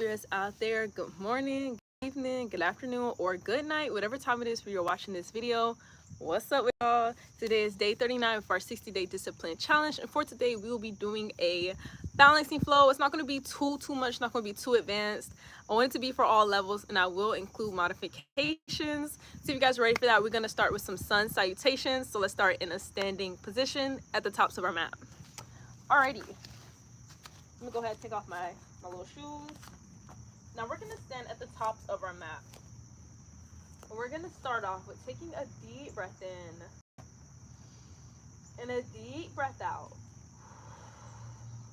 lifters out there. Good morning, good evening, good afternoon, or good night, whatever time it is where you're watching this video. What's up with y'all? Today is day 39 of our 60-day discipline challenge, and for today we will be doing a balancing flow. It's not going to be too much, not going to be too advanced. I want it to be for all levels, and I will include modifications. So if you guys are ready for that, we're going to start with some sun salutations. So let's start in a standing position at the tops of our mat. Alrighty, I'm gonna go ahead and take off my little shoes. Now we're gonna stand at the tops of our mat. And we're gonna start off with taking a deep breath in and a deep breath out.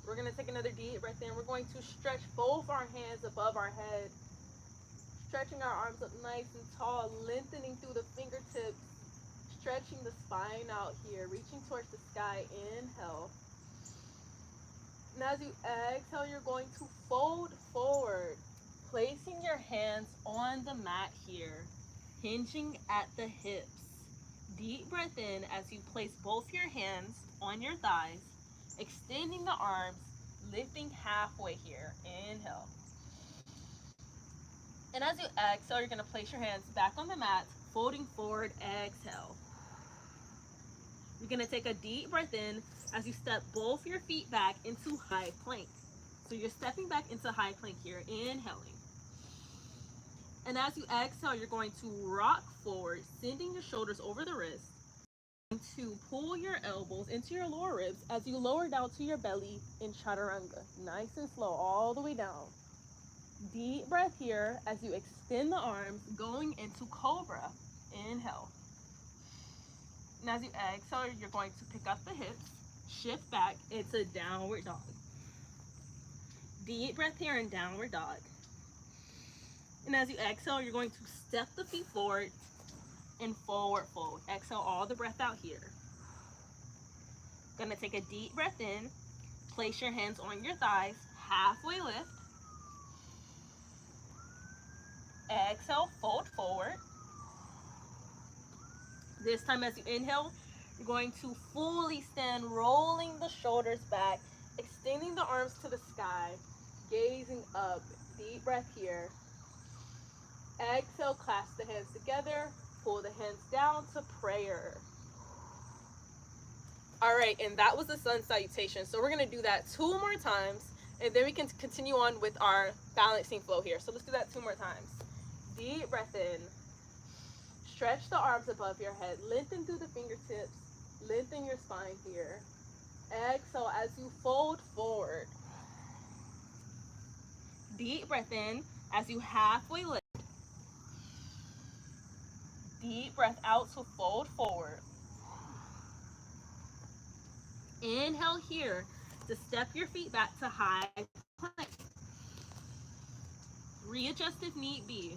We're gonna take another deep breath in. We're going to stretch both our hands above our head, stretching our arms up nice and tall, lengthening through the fingertips, stretching the spine out here, reaching towards the sky. Inhale. And as you exhale, you're going to fold forward, placing your hands on the mat here, hinging at the hips. Deep breath in as you place both your hands on your thighs, extending the arms, lifting halfway here. Inhale. And as you exhale, you're going to place your hands back on the mat, folding forward. Exhale. You're going to take a deep breath in as you step both your feet back into high plank. So you're stepping back into high plank here, inhaling. And as you exhale, you're going to rock forward, sending your shoulders over the wrist. To pull your elbows into your lower ribs as you lower down to your belly in chaturanga. Nice and slow, all the way down. Deep breath here as you extend the arms, going into cobra. Inhale. And as you exhale, you're going to pick up the hips, shift back into downward dog. Deep breath here in downward dog. And as you exhale, you're going to step the feet forward and forward fold. Exhale all the breath out here. Gonna take a deep breath in, place your hands on your thighs, halfway lift. Exhale, fold forward. This time as you inhale, you're going to fully stand, rolling the shoulders back, extending the arms to the sky, gazing up. Deep breath here. Exhale, clasp the hands together, pull the hands down to prayer. All right, and that was the sun salutation. So we're gonna do that 2 more times, and then we can continue on with our balancing flow here. So let's do that 2 more times. Deep breath in. Stretch the arms above your head, lengthen through the fingertips, lengthen your spine here. Exhale as you fold forward. Deep breath in as you halfway lift. Deep breath out to fold forward. Inhale here to step your feet back to high plank. Readjust if need be.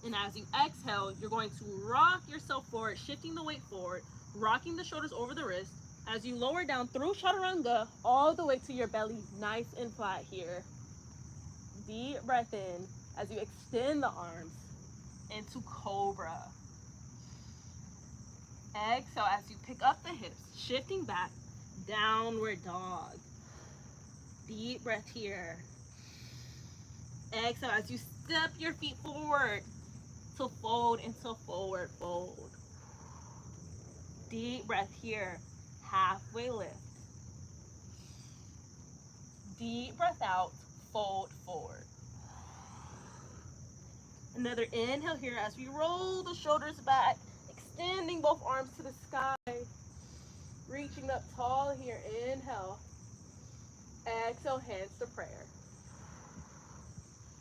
And as you exhale, you're going to rock yourself forward, shifting the weight forward, rocking the shoulders over the wrist as you lower down through chaturanga all the way to your belly, nice and flat here. Deep breath in as you extend the arms into cobra. Exhale as you pick up the hips, shifting back, downward dog. Deep breath here. Exhale as you step your feet forward to fold into forward fold. Deep breath here, halfway lift. Deep breath out, fold forward. Another inhale here as we roll the shoulders back, extending both arms to the sky, reaching up tall here. Inhale. Exhale, hands to prayer.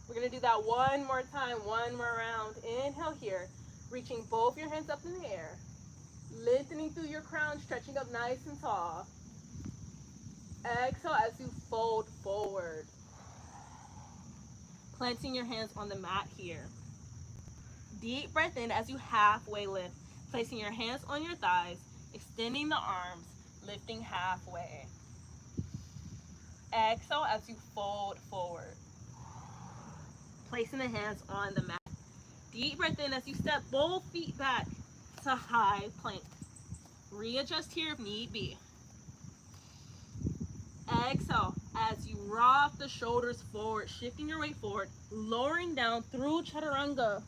We're going to do that 1 more time, 1 more round. Inhale here, reaching both your hands up in the air, lengthening through your crown, stretching up nice and tall. Exhale as you fold forward. Planting your hands on the mat here. Deep breath in as you halfway lift, placing your hands on your thighs, extending the arms, lifting halfway. Exhale as you fold forward. Placing the hands on the mat. Deep breath in as you step both feet back to high plank. Readjust here if need be. Exhale as you rock the shoulders forward, shifting your weight forward, lowering down through chaturanga,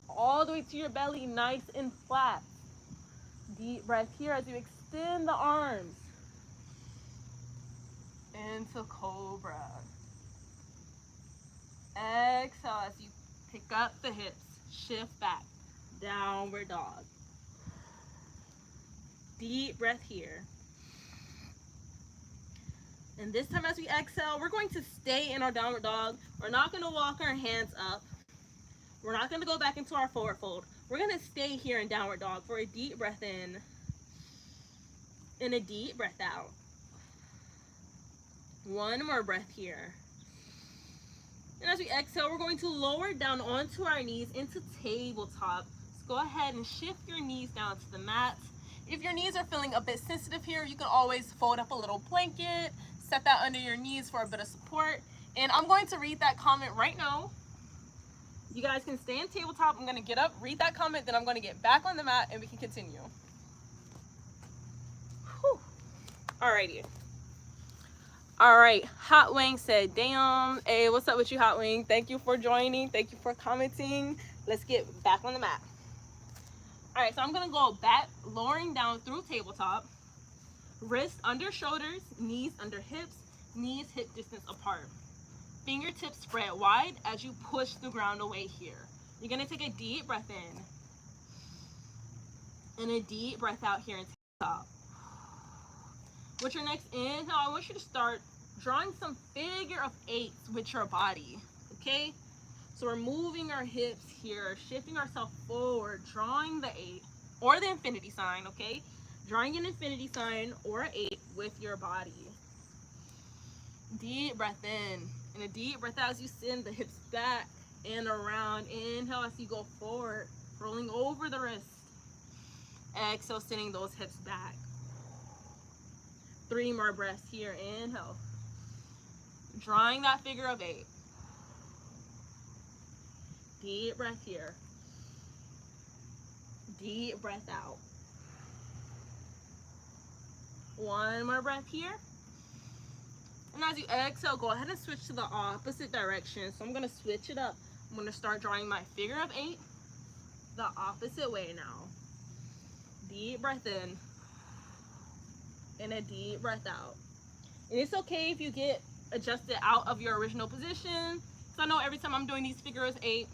all the way to your belly, nice and flat. Deep breath here as you extend the arms into cobra. Exhale as you pick up the hips, shift back, downward dog. Deep breath here. And this time as we exhale, we're going to stay in our downward dog. We're not going to walk our hands up. We're not going to go back into our forward fold. We're going to stay here in downward dog for a deep breath in and a deep breath out. One more breath here. And as we exhale, we're going to lower down onto our knees into tabletop. So go ahead and shift your knees down to the mat. If your knees are feeling a bit sensitive here, you can always fold up a little blanket, set that under your knees for a bit of support. And I'm going to read that comment right now. You guys can stay in tabletop. I'm going to get up, read that comment, then I'm going to get back on the mat and we can continue. Whew. Alrighty. All right, Hot Wing said, damn. Hey, what's up with you, Hot Wing? Thank you for joining. Thank you for commenting. Let's get back on the mat. All right, so I'm gonna go back, lowering down through tabletop. Wrists under shoulders, knees under hips, knees hip distance apart. Fingertips spread wide as you push the ground away here. You're gonna take a deep breath in and a deep breath out here in tabletop. With your next inhale, I want you to start drawing some figure of eights with your body, okay? So we're moving our hips here, shifting ourselves forward, drawing the 8 or the infinity sign, okay? Drawing an infinity sign or an 8 with your body. Deep breath in and a deep breath out as you send the hips back and around. Inhale as you go forward, rolling over the wrist. Exhale, sending those hips back. 3 more breaths here. Inhale. Drawing that figure of 8. Deep breath here. Deep breath out. 1 more breath here. And as you exhale, go ahead and switch to the opposite direction. So I'm going to switch it up. I'm going to start drawing my figure of 8 the opposite way now. Deep breath in. And a deep breath out. And it's okay if you get adjusted out of your original position. So I know every time I'm doing these figures 8,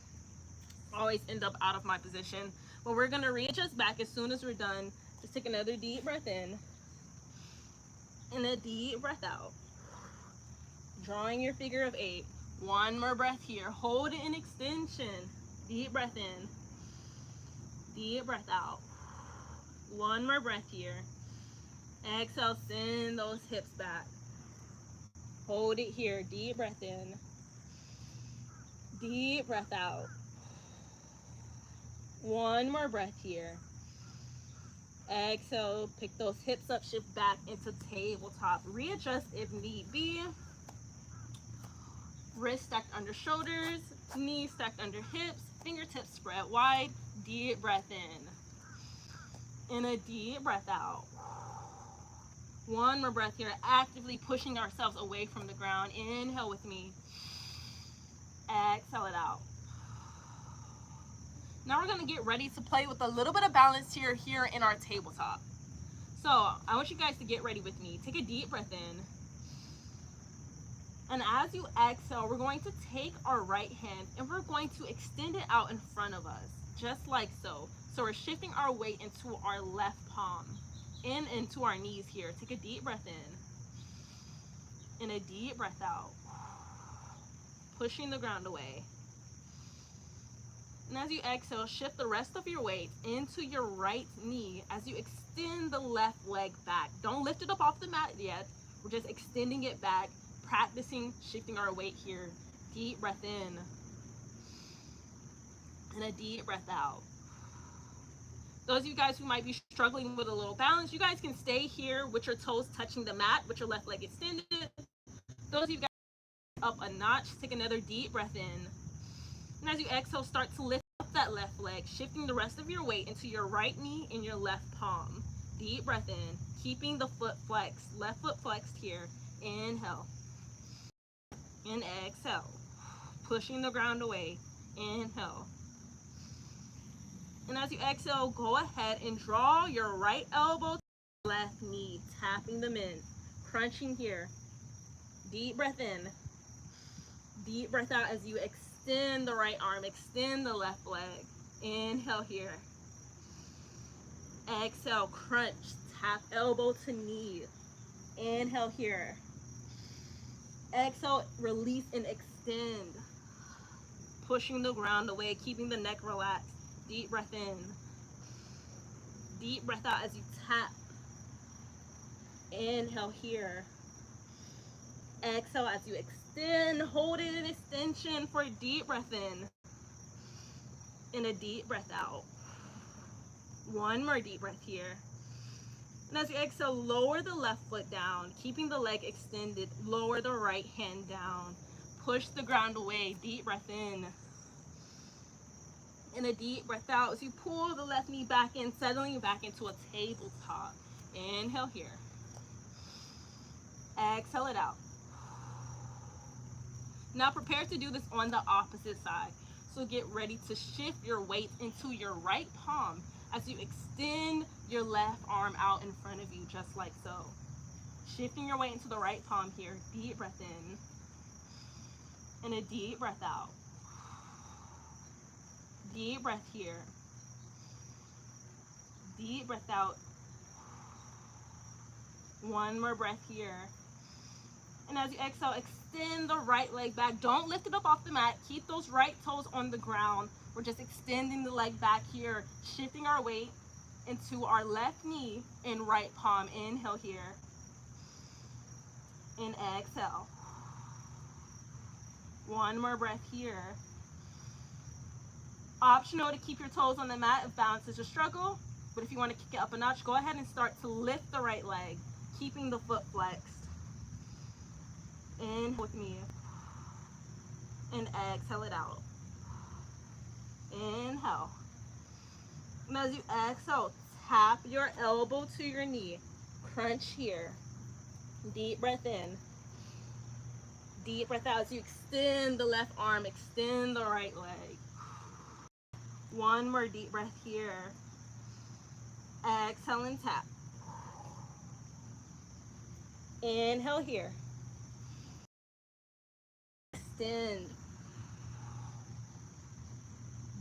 I always end up out of my position. But we're gonna readjust back as soon as we're done. Just take another deep breath in. And a deep breath out. Drawing your figure of 8. 1 more breath here. Hold it in extension. Deep breath in. Deep breath out. 1 more breath here. Exhale, send those hips back. Hold it here. Deep breath in. Deep breath out. 1 more breath here. Exhale, pick those hips up, shift back into tabletop. Readjust if need be. Wrists stacked under shoulders, knees stacked under hips, fingertips spread wide. Deep breath in. And a deep breath out. 1 more breath here, actively pushing ourselves away from the ground. Inhale with me. Exhale it out. Now we're going to get ready to play with a little bit of balance here in our tabletop. So I want you guys to get ready with me. Take a deep breath in. And as you exhale, we're going to take our right hand and we're going to extend it out in front of us, just like so. So we're shifting our weight into our left palm, into our knees here. Take a deep breath in and a deep breath out, pushing the ground away. And as you exhale, shift the rest of your weight into your right knee as you extend the left leg back. Don't lift it up off the mat yet. We're just extending it back, practicing shifting our weight here. Deep breath in and a deep breath out. Those of you guys who might be struggling with a little balance, you guys can stay here with your toes touching the mat, with your left leg extended. Those of you guys up a notch, take another deep breath in. And as you exhale, start to lift up that left leg, shifting the rest of your weight into your right knee and your left palm. Deep breath in, keeping the foot flexed, left foot flexed here. Inhale. and exhale. Pushing the ground away. Inhale. And as you exhale, go ahead and draw your right elbow to the left knee, tapping them in, crunching here. Deep breath in. Deep breath out as you extend the right arm, extend the left leg. Inhale here. Exhale, crunch, tap elbow to knee. Inhale here. Exhale, release and extend. Pushing the ground away, keeping the neck relaxed. Deep breath in. Deep breath out as you tap. Inhale here. Exhale as you extend. Hold it in extension for a deep breath in. And a deep breath out. One more deep breath here. And as you exhale, lower the left foot down, keeping the leg extended. Lower the right hand down. Push the ground away. Deep breath in. And a deep breath out as you pull the left knee back in, settling back into a tabletop. Inhale here. Exhale it out. Now prepare to do this on the opposite side. So get ready to shift your weight into your right palm as you extend your left arm out in front of you, just like so. Shifting your weight into the right palm here. Deep breath in. And a deep breath out. Deep breath here. Deep breath out. One more breath here. And as you exhale, extend the right leg back. Don't lift it up off the mat. Keep those right toes on the ground. We're just extending the leg back here, shifting our weight into our left knee and right palm. Inhale here. And exhale. One more breath here. Optional to keep your toes on the mat if balance is a struggle. But if you want to kick it up a notch, go ahead and start to lift the right leg, keeping the foot flexed. In with me. And exhale it out. Inhale. And as you exhale, tap your elbow to your knee. Crunch here. Deep breath in. Deep breath out as you extend the left arm, extend the right leg. One more deep breath here. Exhale and tap. Inhale here. Extend.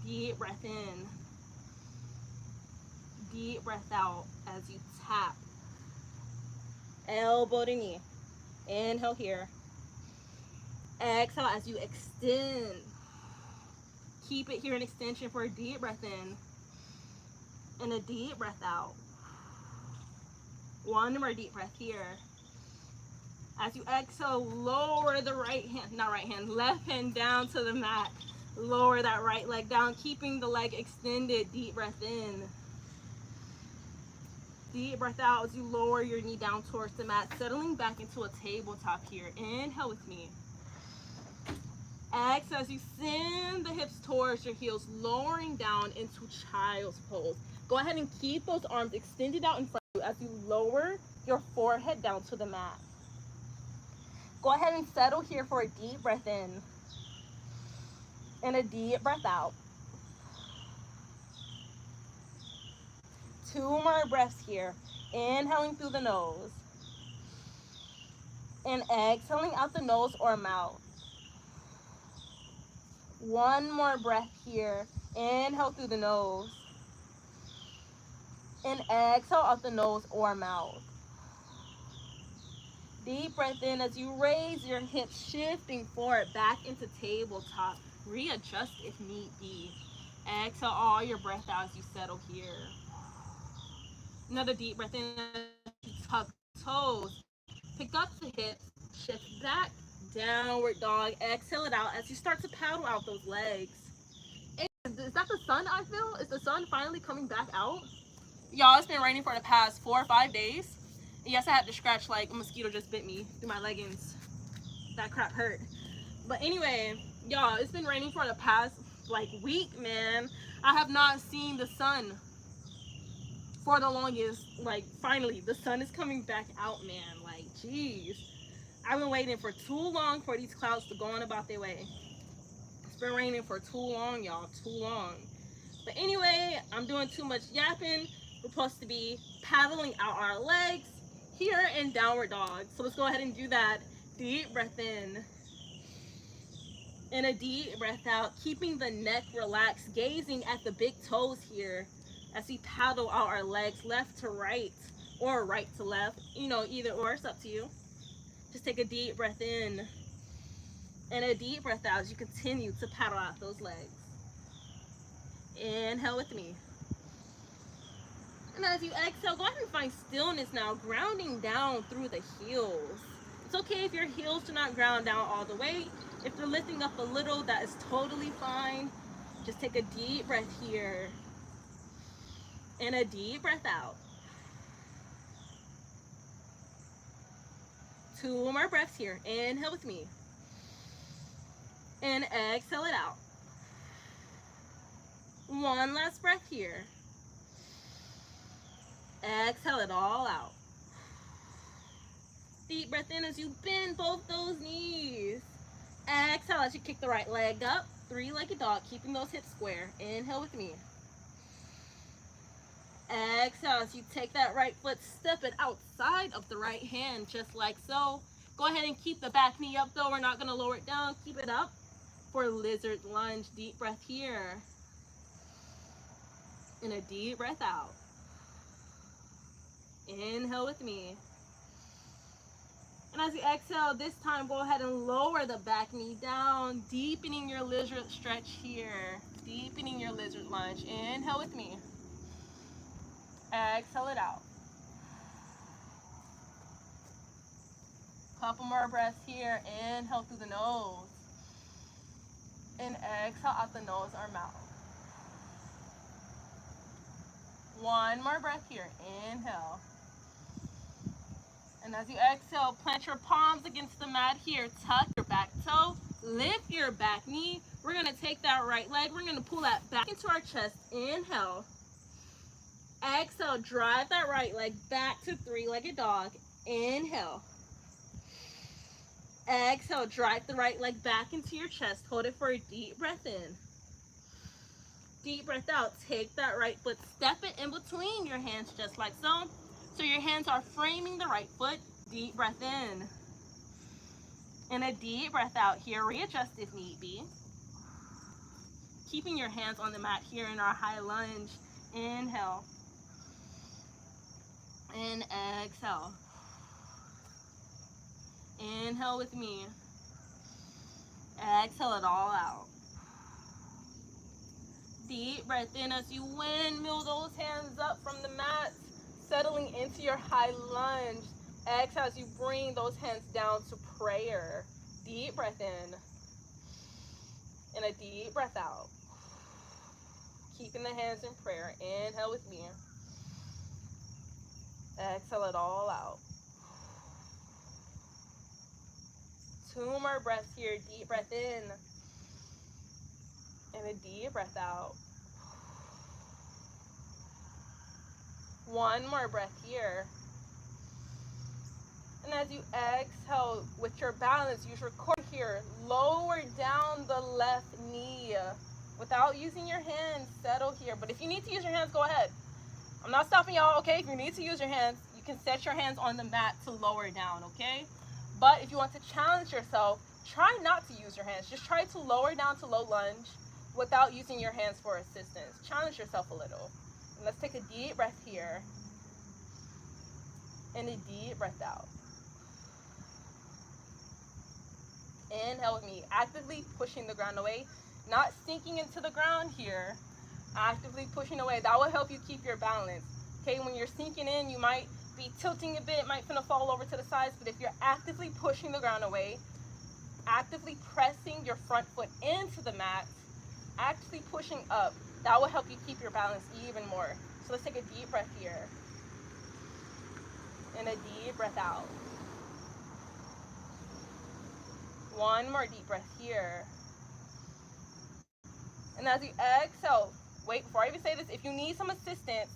Deep breath in. Deep breath out as you tap. Elbow to knee. Inhale here. Exhale as you extend. Keep it here in extension for a deep breath in. And a deep breath out. One more deep breath here. As you exhale, lower the left hand down to the mat. Lower that right leg down, keeping the leg extended. Deep breath in. Deep breath out as you lower your knee down towards the mat, settling back into a tabletop here. Inhale with me. Exhale as you send the hips towards your heels, lowering down into child's pose. Go ahead and keep those arms extended out in front of you as you lower your forehead down to the mat. Go ahead and settle here for a deep breath in and a deep breath out. 2 more breaths here. Inhaling through the nose and exhaling out the nose or mouth. 1 more breath here. Inhale through the nose and exhale out the nose or mouth. Deep breath in as you raise your hips, shifting forward back into tabletop. Readjust if need be. Exhale all your breath out as you settle here. Another deep breath in as you tuck toes. Pick up the hips, shift back, downward dog. Exhale it out as you start to paddle out those legs. Is that the sun I feel? Is the sun finally coming back out? Y'all, it's been raining for the past 4 or 5 days. Yes, I had to scratch like a mosquito just bit me through my leggings. That crap hurt. But anyway, y'all, it's been raining for the past like week, man. I have not seen the sun for the longest. Like, finally, the sun is coming back out, man. Like, jeez. I've been waiting for too long for these clouds to go on about their way. It's been raining for too long, y'all, too long. But anyway, I'm doing too much yapping. We're supposed to be paddling out our legs here in downward dog. So let's go ahead and do that. Deep breath in. And a deep breath out, keeping the neck relaxed, gazing at the big toes here as we paddle out our legs left to right or right to left. You know, either or, it's up to you. Just take a deep breath in and a deep breath out as you continue to paddle out those legs. Inhale with me. And as you exhale, go ahead and find stillness now, grounding down through the heels. It's okay if your heels do not ground down all the way. If they're lifting up a little, that is totally fine. Just take a deep breath here. And a deep breath out. 2 more breaths here. Inhale with me. And exhale it out. 1 last breath here. Exhale it all out. Deep breath in as you bend both those knees. Exhale as you kick the right leg up. 3-legged dog, keeping those hips square. Inhale with me. Exhale as you take that right foot, step it outside of the right hand, just like so. Go ahead and keep the back knee up though. We're not going to lower it down. Keep it up for lizard lunge. Deep breath here. And a deep breath out. Inhale with me. And as you exhale, this time go ahead and lower the back knee down, deepening your lizard stretch here. Deepening your lizard lunge. Inhale with me. Exhale it out. Couple more breaths here. Inhale through the nose. And exhale out the nose or mouth. 1 more breath here. Inhale. And as you exhale, plant your palms against the mat here. Tuck your back toe. Lift your back knee. We're going to take that right leg. We're going to pull that back into our chest. Inhale. Exhale. Drive that right leg back to 3-legged dog. Inhale. Exhale. Drive the right leg back into your chest. Hold it for a deep breath in. Deep breath out. Take that right foot. Step it in between your hands just like so. So your hands are framing the right foot. Deep breath in. And a deep breath out here. Readjust if need be. Keeping your hands on the mat here in our high lunge. Inhale. And exhale. Inhale with me. Exhale it all out. Deep breath in as you windmill those hands up from the mat, settling into your high lunge. Exhale as you bring those hands down to prayer. Deep breath in. And a deep breath out. Keeping the hands in prayer. Inhale with me. Exhale it all out. 2 more breaths here. Deep breath in. And a deep breath out. 1 more breath here. And as you exhale with your balance, use your core here. Lower down the left knee. Without using your hands, settle here. But if you need to use your hands, go ahead. I'm not stopping y'all, okay? If you need to use your hands, you can set your hands on the mat to lower down, okay? But if you want to challenge yourself, try not to use your hands. Just try to lower down to low lunge without using your hands for assistance. Challenge yourself a little. And let's take a deep breath here. And a deep breath out. Inhale with me. Actively pushing the ground away. Not sinking into the ground here. Actively pushing away. That will help you keep your balance. Okay, when you're sinking in, you might be tilting a bit, might finna fall over to the sides, but if you're actively pushing the ground away, actively pressing your front foot into the mat, actively pushing up, that will help you keep your balance even more. So let's take a deep breath here. And a deep breath out. 1 more deep breath here. And as you exhale, wait, before I even say this, if you need some assistance,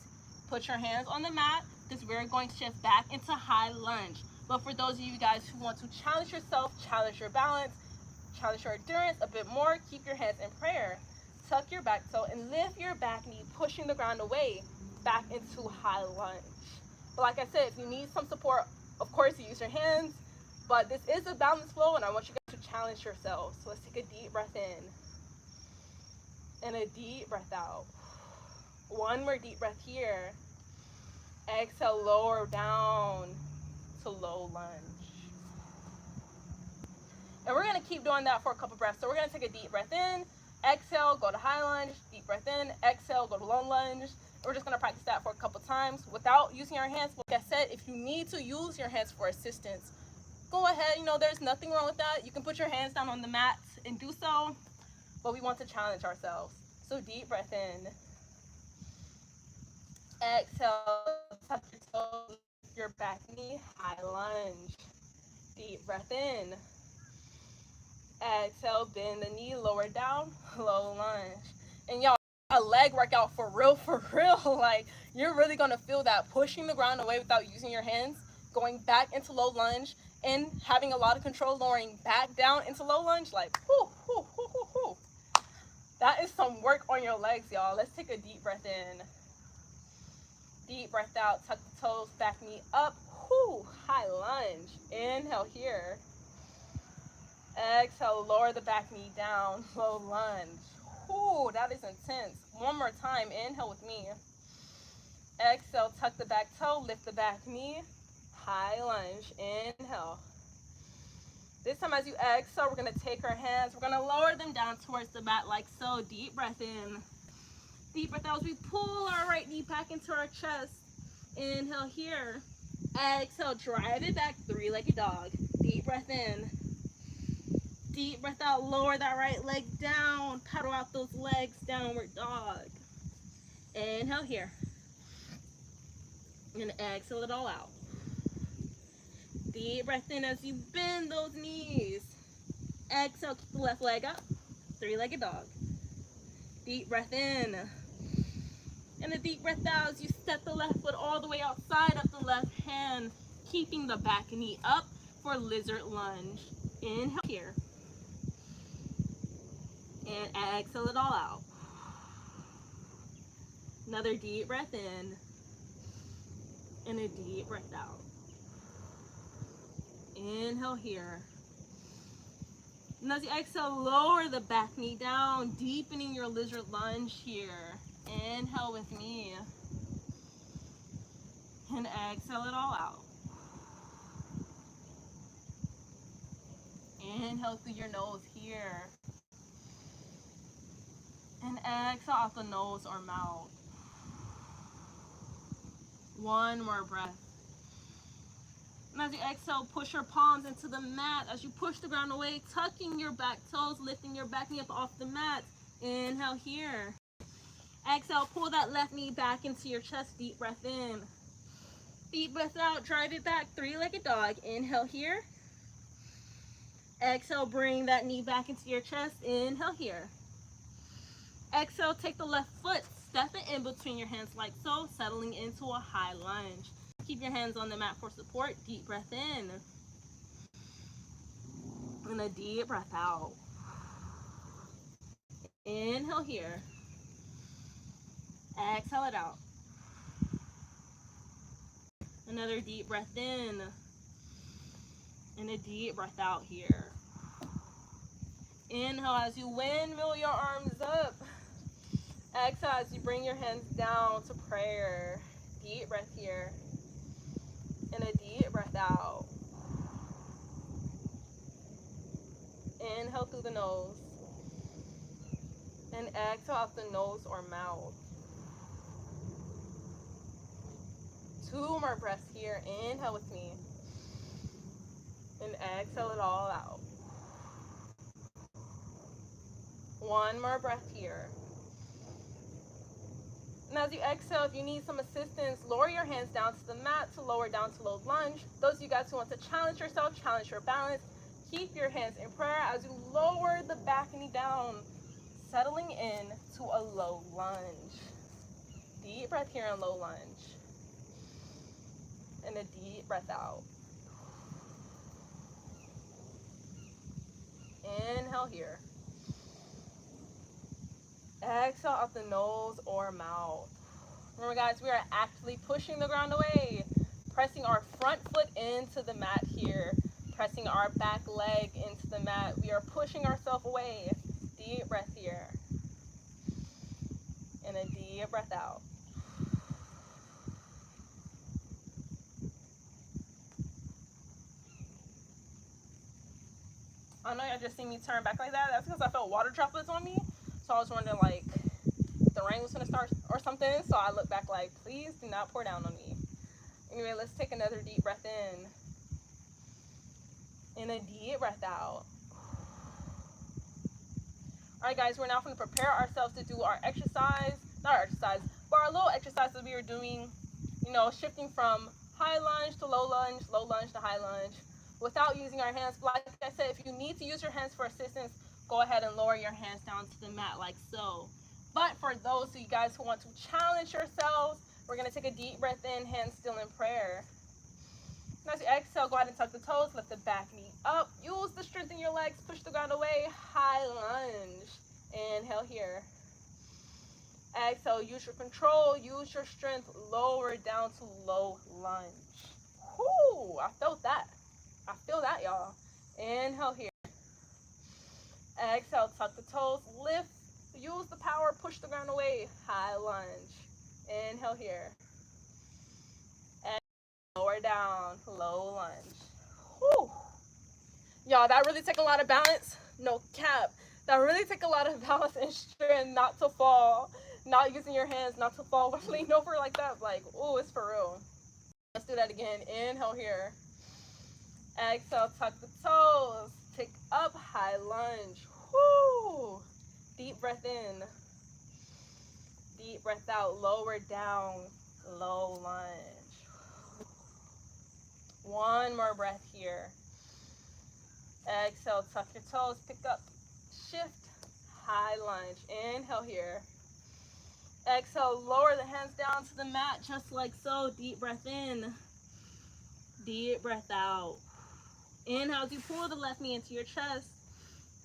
put your hands on the mat because we're going to shift back into high lunge. But for those of you guys who want to challenge yourself, challenge your balance, challenge your endurance a bit more, keep your hands in prayer. Tuck your back toe and lift your back knee, pushing the ground away, back into high lunge. But like I said, if you need some support, of course you use your hands, but this is a balance flow and I want you guys to challenge yourselves. So let's take a deep breath in and a deep breath out. One more deep breath here. Exhale, lower down to low lunge. And we're going to keep doing that for a couple breaths. So we're going to take a deep breath in, exhale, go to high lunge, deep breath in, exhale, go to low lunge. And we're just going to practice that for a couple times without using our hands. Like I said, if you need to use your hands for assistance, go ahead. You know, there's nothing wrong with that. You can put your hands down on the mat and do so, but we want to challenge ourselves. So deep breath in, exhale, touch your toes, your back knee, high lunge. Deep breath in. Exhale, bend the knee, lower down, low lunge. And y'all, a leg workout for real. Like, you're really gonna feel that pushing the ground away without using your hands, going back into low lunge, and having a lot of control, lowering back down into low lunge. Like, whoo, whoo, whoo, whoo, whoo. That is some work on your legs, y'all. Let's take a deep breath in. Deep breath out, tuck the toes, back knee up, whoo, high lunge. Inhale here. Exhale, lower the back knee down, low lunge. Whoo, that is intense. One more time, inhale with me. Exhale, tuck the back toe, lift the back knee, high lunge, inhale. This time as you exhale, we're gonna take our hands, we're gonna lower them down towards the mat like so. Deep breath in. Deep breath out as we pull our right knee back into our chest. Inhale here. Exhale, drive it back, three-legged dog. Deep breath in. Deep breath out, lower that right leg down, pedal out those legs, downward dog. Inhale here. And exhale it all out. Deep breath in as you bend those knees. Exhale, keep the left leg up, three-legged dog. Deep breath in. And a deep breath out as you step the left foot all the way outside of the left hand, keeping the back knee up for lizard lunge. Inhale here. And exhale it all out. Another deep breath in. And a deep breath out. Inhale here. And as you exhale, lower the back knee down, deepening your lizard lunge here. Inhale with me. And exhale it all out. Inhale through your nose here. And exhale out the nose or mouth. One more breath. And as you exhale, push your palms into the mat. As you push the ground away, tucking your back toes, lifting your back knee up off the mat. Inhale here. Exhale, pull that left knee back into your chest. Deep breath in. Deep breath out, drive it back, three-legged dog. Inhale here. Exhale, bring that knee back into your chest. Inhale here. Exhale, take the left foot, step it in between your hands like so, settling into a high lunge. Keep your hands on the mat for support. Deep breath in. And a deep breath out. Inhale here. Exhale it out. Another deep breath in. And a deep breath out here. Inhale as you windmill your arms up. Exhale as you bring your hands down to prayer. Deep breath here. And a deep breath out. Inhale through the nose. And exhale out the nose or mouth. Two more breaths here. Inhale with me. And exhale it all out. One more breath here. And as you exhale, if you need some assistance, lower your hands down to the mat to lower down to low lunge. Those of you guys who want to challenge yourself, challenge your balance, keep your hands in prayer as you lower the back knee down, settling in to a low lunge. Deep breath here in low lunge. And a deep breath out. Inhale here. Exhale out the nose or mouth. Remember guys, we are actively pushing the ground away, pressing our front foot into the mat here, pressing our back leg into the mat. We are pushing ourselves away. Deep breath here. And a deep breath out. I know y'all just seen me turn back like that. That's because I felt water droplets on me. So I was wondering like the rain was gonna start or something. So I looked back like, please do not pour down on me. Anyway, let's take another deep breath in. And a deep breath out. All right, guys, we're now going to prepare ourselves to do our exercise, not our exercise, but our little exercise that we were doing, you know, shifting from high lunge to low lunge to high lunge, without using our hands. Like I said, if you need to use your hands for assistance, go ahead and lower your hands down to the mat like so. But for those of you guys who want to challenge yourselves, we're going to take a deep breath in, hands still in prayer. And as you exhale, go ahead and tuck the toes, lift the back knee up. Use the strength in your legs, push the ground away, high lunge. Inhale here. Exhale, use your control, use your strength, lower down to low lunge. Whoo, I felt that. I feel that, y'all. Inhale here. Exhale, tuck the toes, lift, use the power, push the ground away, high lunge. Inhale here. Lower down, low lunge. Whew. Y'all, that really take a lot of balance. No cap. That really take a lot of balance and strength not to fall. Not using your hands, not to fall. Lean over like that. Like, oh, it's for real. Let's do that again. Inhale here. Exhale, tuck the toes. Pick up, high lunge. Whoo. Deep breath in. Deep breath out. Lower down, low lunge. One more breath here. Exhale, tuck your toes, pick up, shift, high lunge. Inhale here. Exhale, lower the hands down to the mat just like so. Deep breath in. Deep breath out. Inhale as you pull the left knee into your chest.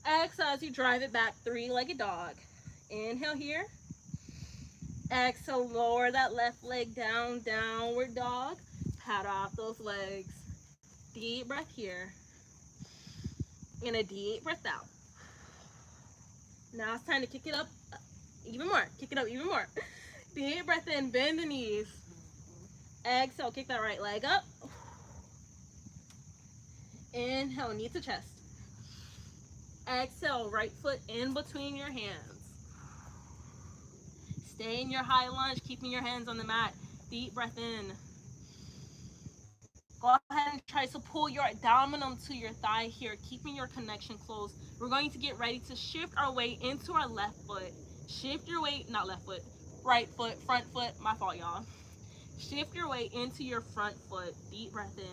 Exhale as you drive it back, three-legged dog. Inhale here. Exhale, lower that left leg down, downward dog. Paddle off those legs. Deep breath here. And a deep breath out. Now it's time to kick it up even more. Kick it up even more. Deep breath in, bend the knees. Exhale, kick that right leg up. Inhale, knee to chest. Exhale, right foot in between your hands. Stay in your high lunge, keeping your hands on the mat. Deep breath in. Go ahead and try to pull your abdomen to your thigh here, keeping your connection close. We're going to get ready to shift our weight into our left foot. Shift your weight, not left foot, right foot, front foot, my fault, y'all. Shift your weight into your front foot. Deep breath in.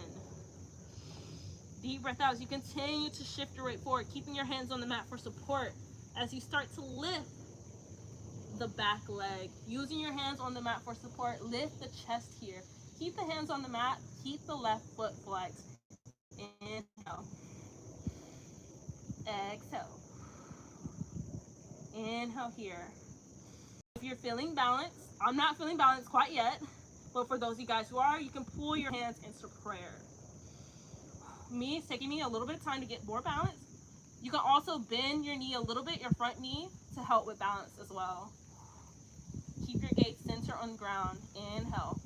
Deep breath out as you continue to shift your weight forward, keeping your hands on the mat for support. As you start to lift the back leg, using your hands on the mat for support, lift the chest here. Keep the hands on the mat, keep the left foot flexed. Inhale. Exhale. Inhale here. If you're feeling balanced, I'm not feeling balanced quite yet, but for those of you guys who are, you can pull your hands into prayer. It's taking me a little bit of time to get more balance. You can also bend your knee a little bit, your front knee, to help with balance as well. Keep your gaze center on the ground. Inhale.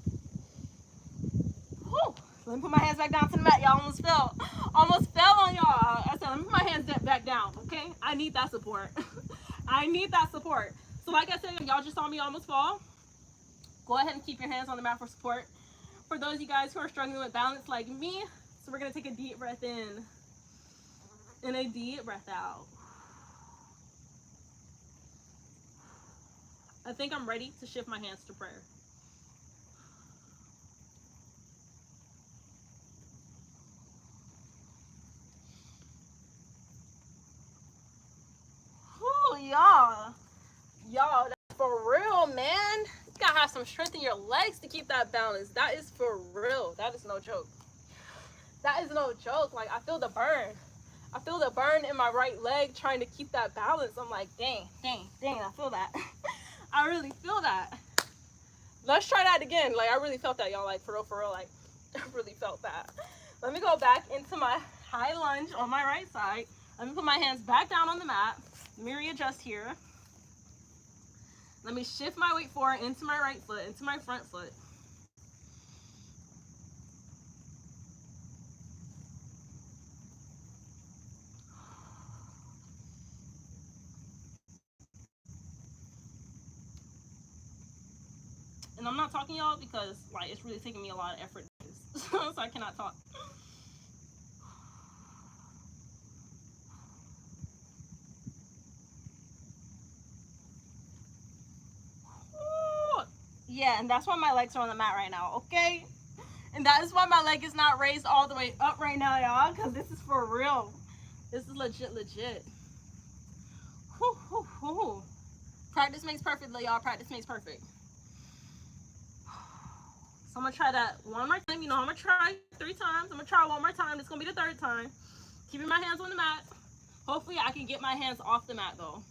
Whew. Let me put my hands back down to the mat. Y'all almost fell. Almost fell on y'all. I said, let me put my hands back down, okay? I need that support. I need that support. So like I said, y'all just saw me almost fall. Go ahead and keep your hands on the mat for support. For those of you guys who are struggling with balance like me, so we're going to take a deep breath in and a deep breath out. I think I'm ready to shift my hands to prayer. Whew, y'all, that's for real, man. You gotta have some strength in your legs to keep that balance. That is for real. That is no joke. That is no joke. Like, I feel the burn. I feel the burn in my right leg trying to keep that balance. I'm like, dang, I feel that. I really feel that. Let's try that again. Like, I really felt that, y'all. Like, for real, like, I really felt that. Let me go back into my high lunge on my right side. Let me put my hands back down on the mat. Let me readjust here. Let me shift my weight forward into my right foot, into my front foot. And I'm not talking, y'all, because like it's really taking me a lot of effort, so I cannot talk. Ooh. Yeah, and that's why my legs are on the mat right now, okay? And that is why my leg is not raised all the way up right now, y'all, because this is for real. This is legit. Whew, whew, whew. Practice makes perfect, y'all. Practice makes perfect. So I'm gonna try that one more time. You know, I'm gonna try 3 times. I'm gonna try one more time. It's gonna be the 3rd time. Keeping my hands on the mat. Hopefully I can get my hands off the mat though.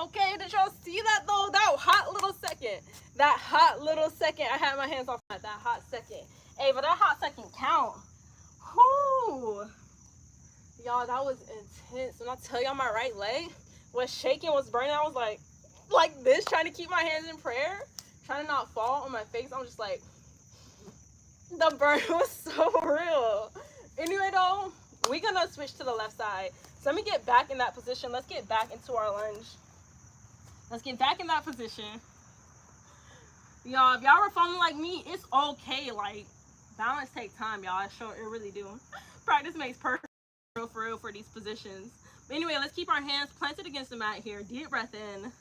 Okay, did y'all see that though? That hot little second. That hot little second. I had my hands off that hot second. Hey, but that hot second count. Whoo. Y'all, that was intense. When I tell y'all my right leg was shaking, was burning, I was like this, trying to keep my hands in prayer, trying to not fall on my face. I'm just like, the burn was so real. Anyway though, we're gonna switch to the left side. So let me get back in that position. Let's get back into our lunge. Let's get back in that position. Y'all, if y'all were falling like me, it's okay. Like, balance take time, y'all. It really do. Practice makes perfect, for real, for these positions. But anyway, let's keep our hands planted against the mat here. Deep breath in.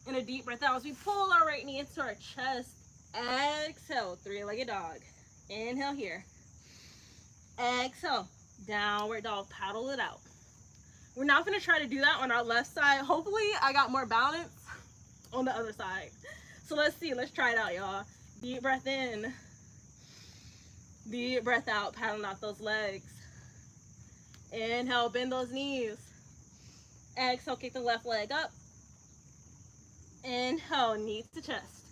And a deep breath out as we pull our right knee into our chest. Exhale, 3-legged dog. Inhale here. Exhale, downward dog. Paddle it out. We're now going to try to do that on our left side. Hopefully, I got more balance on the other side. So let's see. Let's try it out, y'all. Deep breath in. Deep breath out. Paddling out those legs. Inhale, bend those knees. Exhale, kick the left leg up. Inhale, knees to chest.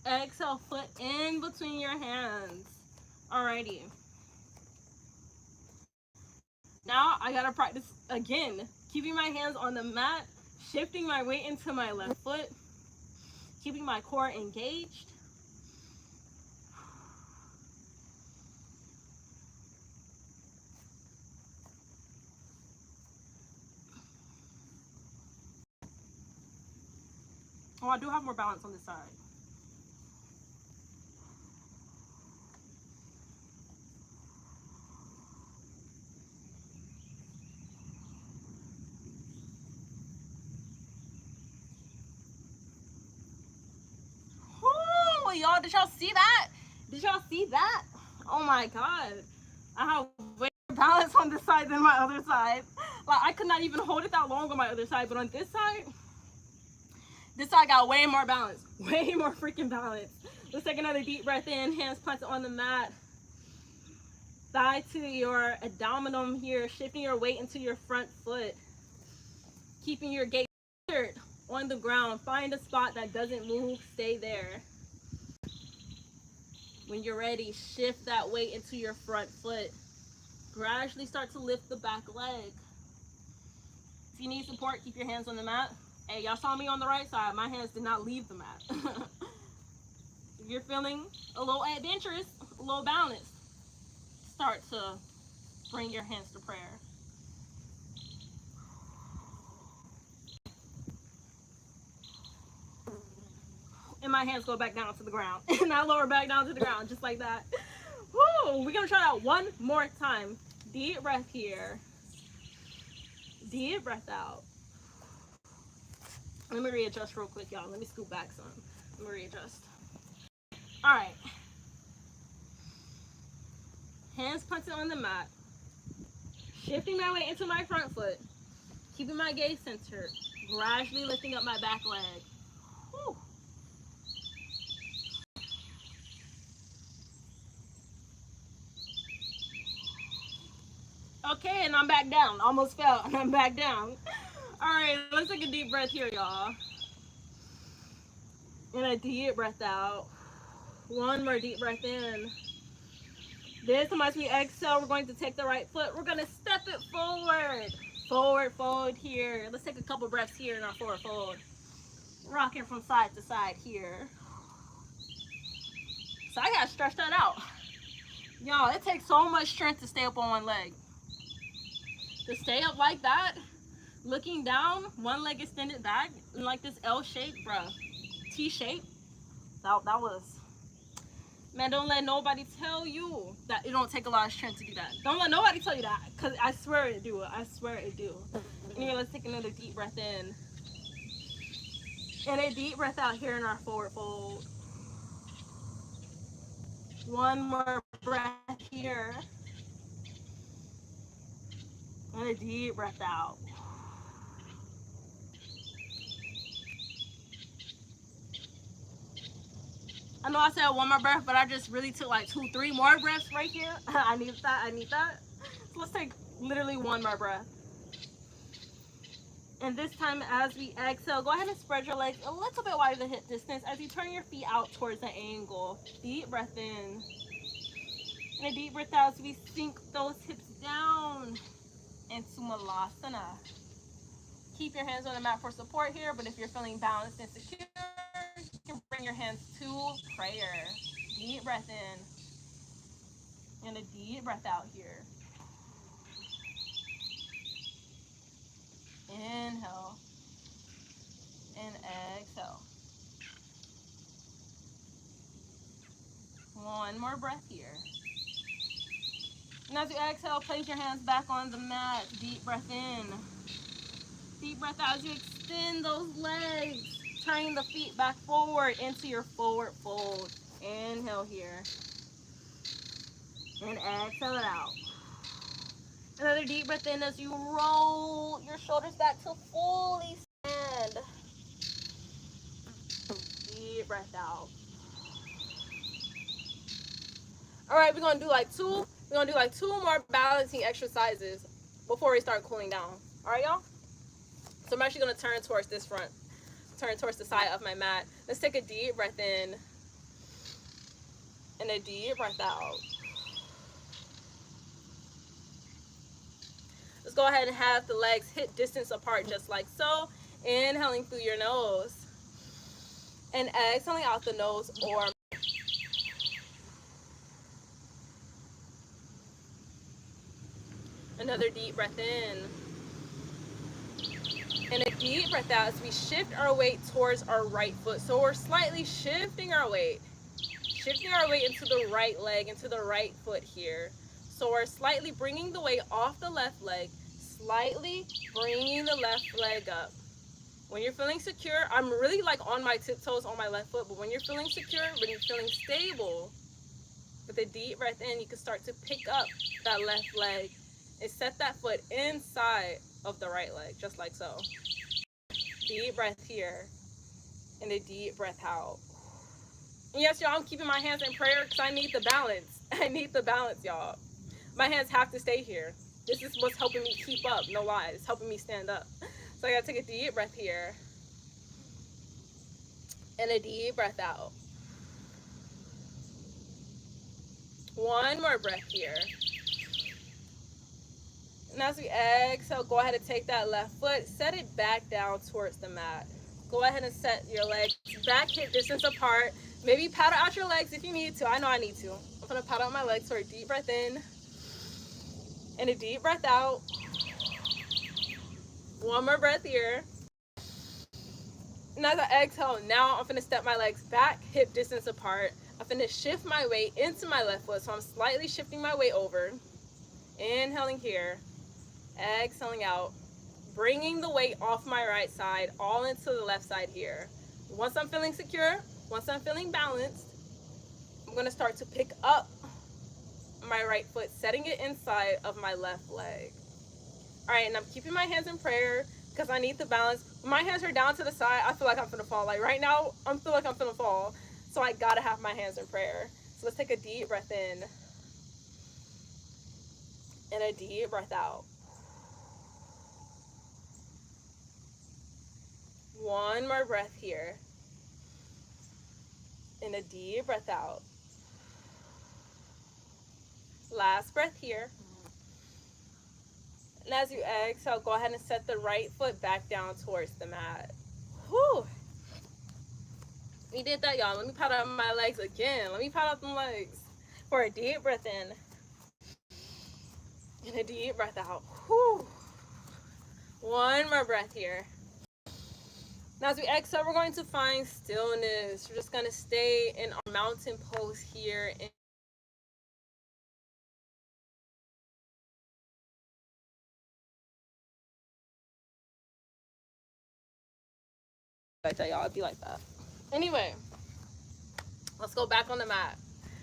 Exhale, foot in between your hands. Alrighty. Now I gotta practice again. Keeping my hands on the mat, shifting my weight into my left foot, keeping my core engaged. Oh, I do have more balance on this side. Oh, y'all, did y'all see that? Did y'all see that? Oh my God. I have way more balance on this side than my other side. Like, I could not even hold it that long on my other side, but on this side got way more balance. Way more freaking balance. Let's take another deep breath in, hands planted on the mat. Thigh to your abdominal here, shifting your weight into your front foot. Keeping your gaze centered on the ground. Find a spot that doesn't move, stay there. When you're ready, shift that weight into your front foot. Gradually start to lift the back leg. If you need support, keep your hands on the mat. Hey, y'all saw me on the right side. My hands did not leave the mat. If you're feeling a little adventurous, a little balanced, start to bring your hands to prayer. And my hands go back down to the ground. And I lower back down to the ground, just like that. Woo! We're gonna try that one more time. Deep breath here. Deep breath out. Let me readjust real quick, y'all. Let me scoot back some. Let me readjust. All right. Hands planted on the mat. Shifting my weight into my front foot. Keeping my gaze centered. Gradually lifting up my back leg. Whew. Okay, and I'm back down. Almost fell, and I'm back down. All right, let's take a deep breath here, y'all. And a deep breath out. One more deep breath in. This time as we exhale, we're going to take the right foot. We're going to step it forward. Forward fold here. Let's take a couple breaths here in our forward fold. Rocking from side to side here. So I got to stretch that out. Y'all, it takes so much strength to stay up on one leg. To stay up like that, looking down, one leg extended back, in like this L shape, bruh. T shape. That was... Man, don't let nobody tell you that it don't take a lot of strength to do that. Don't let nobody tell you that, because I swear it do. I swear it do. Anyway, let's take another deep breath in. And a deep breath out here in our forward fold. One more breath here. And a deep breath out. I know I said one more breath, but I just really took like 2-3 more breaths right here. I need that. So let's take literally one more breath. And this time as we exhale, go ahead and spread your legs a little bit wider than hip distance as you turn your feet out towards the angle. Deep breath in. And a deep breath out as we sink those hips down into Malasana. Keep your hands on the mat for support here, but if you're feeling balanced and secure, you can bring your hands to prayer. Deep breath in. And a deep breath out here. Inhale. And exhale. One more breath here. And as you exhale, place your hands back on the mat. Deep breath in. Deep breath out as you extend those legs. Turning the feet back forward into your forward fold. Inhale here. And exhale it out. Another deep breath in as you roll your shoulders back to fully stand. Deep breath out. All right, we're gonna do like two more balancing exercises before we start cooling down. All right, y'all? So I'm actually gonna turn towards this front, turn towards the side of my mat. Let's take a deep breath in and a deep breath out. Let's go ahead and have the legs hip distance apart just like so. Inhaling through your nose and exhaling out the nose or another deep breath in. And a deep breath out as we shift our weight towards our right foot. So we're slightly shifting our weight into the right leg, into the right foot here. So we're slightly bringing the weight off the left leg, slightly bringing the left leg up. When you're feeling secure, I'm really like on my tiptoes on my left foot, but when you're feeling secure, when you're feeling stable, with a deep breath in, you can start to pick up that left leg and set that foot inside of the right leg, just like so. Deep breath here and a deep breath out. And yes, y'all, I'm keeping my hands in prayer because I need the balance. I need the balance, y'all. My hands have to stay here. This is what's helping me keep up, no lies. It's helping me stand up. So I gotta take a deep breath here and a deep breath out. One more breath here. And as we exhale, go ahead and take that left foot, set it back down towards the mat. Go ahead and set your legs back hip distance apart. Maybe paddle out your legs if you need to. I know I need to. I'm gonna paddle out my legs for a deep breath in and a deep breath out. One more breath here. And as I exhale, now I'm gonna step my legs back hip distance apart. I'm gonna shift my weight into my left foot. So I'm slightly shifting my weight over. Inhaling here. Exhaling out, bringing the weight off my right side all into the left side here. Once I'm feeling secure, once I'm feeling balanced, I'm going to start to pick up my right foot, setting it inside of my left leg. All right, and I'm keeping my hands in prayer because I need the balance. When my hands are down to the side, I feel like I'm gonna fall. Like right now, I feel like I'm gonna fall. So I gotta have my hands in prayer. So let's take a deep breath in and a deep breath out. One more breath here. And a deep breath out. Last breath here. And as you exhale, go ahead and set the right foot back down towards the mat. Whew. We did that, y'all. Let me pat out my legs again. Let me pat out them legs. For a deep breath in. And a deep breath out. Whew. One more breath here. Now as we exhale, we're going to find stillness. We're just going to stay in our mountain pose here. I tell y'all, it'd be like that. Anyway, let's go back on the mat.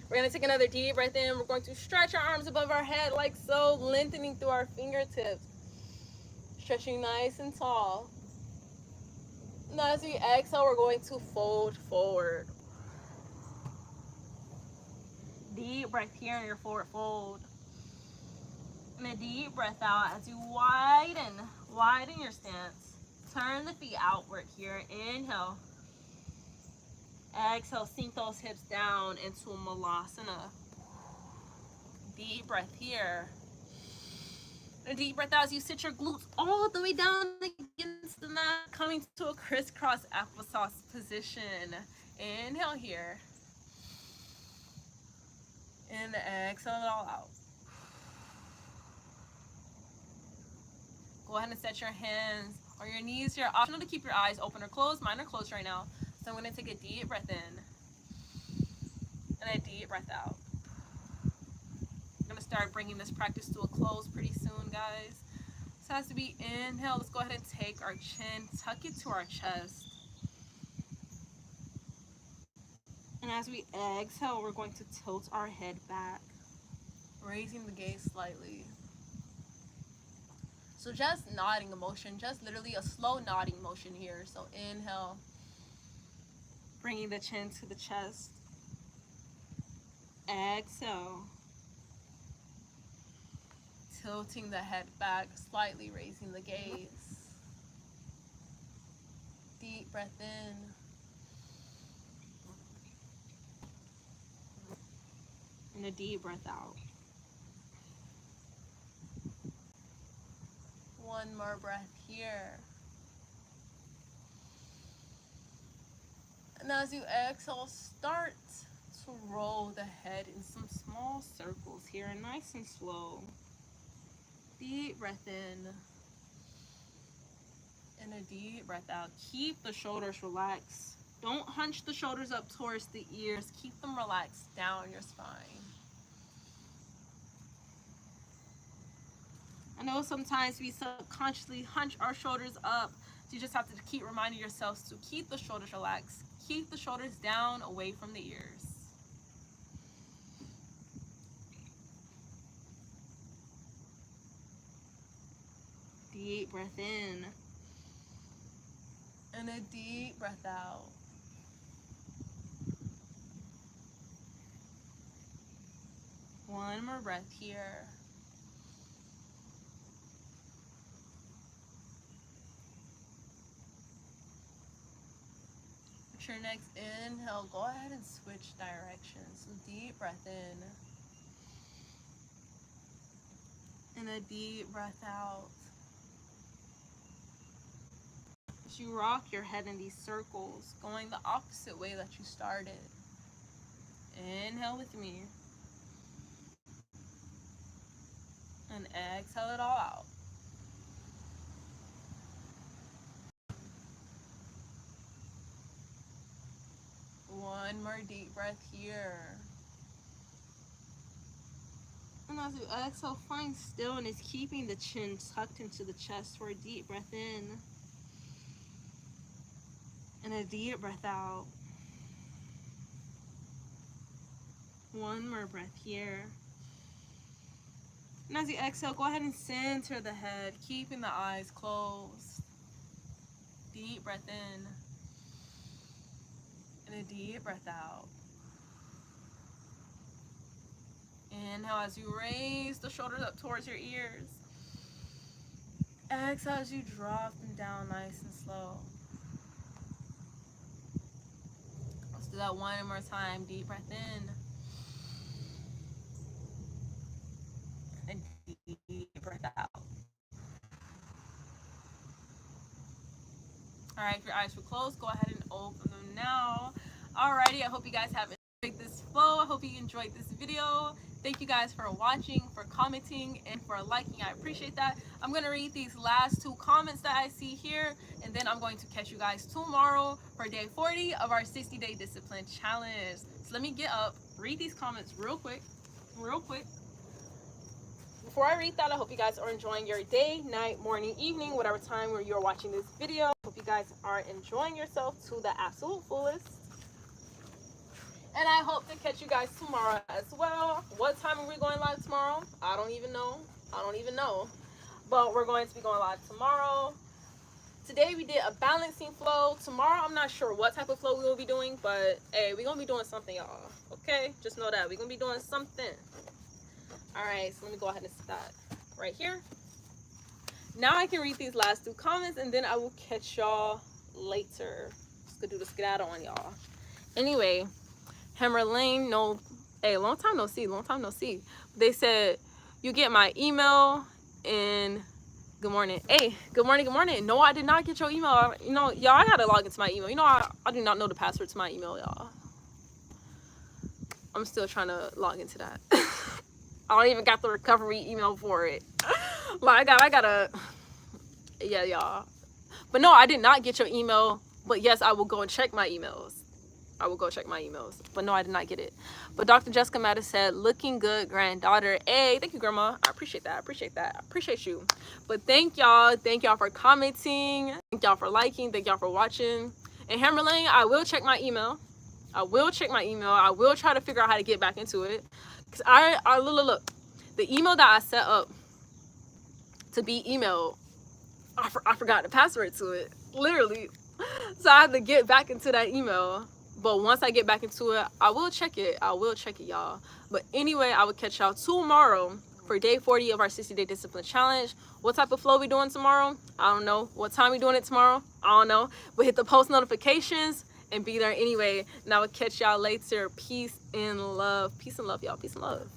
We're going to take another deep breath in. We're going to stretch our arms above our head like so, lengthening through our fingertips. Stretching nice and tall. Now as we exhale, we're going to fold forward. Deep breath here in your forward fold. And a deep breath out as you widen your stance. Turn the feet outward here. Inhale. Exhale, sink those hips down into Malasana. Deep breath here. A deep breath out as you sit your glutes all the way down against the mat, coming to a crisscross applesauce position. Inhale here. And exhale it all out. Go ahead and set your hands on your knees. You're optional to keep your eyes open or closed. Mine are closed right now. So I'm going to take a deep breath in and a deep breath out. I'm going to start bringing this practice to a close pretty soon, guys. So it has to be inhale. Let's go ahead and take our chin, tuck it to our chest. And as we exhale, we're going to tilt our head back, raising the gaze slightly. So just nodding a motion, just literally a slow nodding motion here. So inhale, bringing the chin to the chest. Exhale, tilting the head back, slightly raising the gaze. Deep breath in. And a deep breath out. One more breath here. And as you exhale, start to roll the head in some small circles here, nice and slow. Deep breath in. And a deep breath out. Keep the shoulders relaxed. Don't hunch the shoulders up towards the ears. Keep them relaxed down your spine. I know sometimes we subconsciously hunch our shoulders up. So you just have to keep reminding yourselves to keep the shoulders relaxed. Keep the shoulders down, away from the ears. Deep breath in. And a deep breath out. One more breath here. With your next inhale, go ahead and switch directions. So deep breath in. And a deep breath out. As you rock your head in these circles, going the opposite way that you started. Inhale with me. And exhale it all out. One more deep breath here. And as you exhale, find stillness, keeping the chin tucked into the chest for a deep breath in. And a deep breath out. One more breath here. And as you exhale, go ahead and center the head, keeping the eyes closed. Deep breath in. And a deep breath out. Inhale as you raise the shoulders up towards your ears. Exhale as you drop them down nice and slow. Let's do that one more time. Deep breath in. And deep breath out. All right, if your eyes were closed, go ahead and open them now. Alrighty, I hope you guys have enjoyed this flow. I hope you enjoyed this video. Thank you guys for watching, for commenting, and for liking. I appreciate that. I'm going to read these last 2 comments that I see here, and then I'm going to catch you guys tomorrow for day 40 of our 60-day discipline challenge. So let me get up, read these comments real quick. Before I read that, I hope you guys are enjoying your day, night, morning, evening, whatever time where you're watching this video. I hope you guys are enjoying yourself to the absolute fullest. And I hope to catch you guys tomorrow as well. What time are we going live tomorrow? I don't even know. But we're going to be going live tomorrow. Today we did a balancing flow. Tomorrow I'm not sure what type of flow we will be doing, but hey, we're going to be doing something, y'all. Okay? Just know that. We're going to be doing something. Alright, so let me go ahead and start right here. Now I can read these last 2 comments, and then I will catch y'all later. Just gonna do the skedaddle on y'all. Anyway, Hammer Lane, long time no see. They said, you get my email, and good morning. Hey, good morning. No, I did not get your email. You know, y'all, I gotta log into my email. You know, I do not know the password to my email, y'all. I'm still trying to log into that. I don't even got the recovery email for it. Like, I gotta, yeah, y'all. But no, I did not get your email. But yes, I will go and check my emails. But no, I did not get it. But Dr. Jessica Mattis said, looking good, granddaughter. Hey, thank you, Grandma. I appreciate that. I appreciate you. But thank y'all for commenting. Thank y'all for liking. Thank y'all for watching. And Hammerlane, I will check my email. I will try to figure out how to get back into it. Because I look, the email that I set up to be emailed, I forgot the password to it, literally. So I have to get back into that email. But once I get back into it, I will check it, y'all. But anyway, I will catch y'all tomorrow for day 40 of our 60-day discipline challenge. What type of flow we doing tomorrow? I don't know. What time we doing it tomorrow? I don't know. But hit the post notifications and be there anyway. And I will catch y'all later. Peace and love, y'all. Peace and love.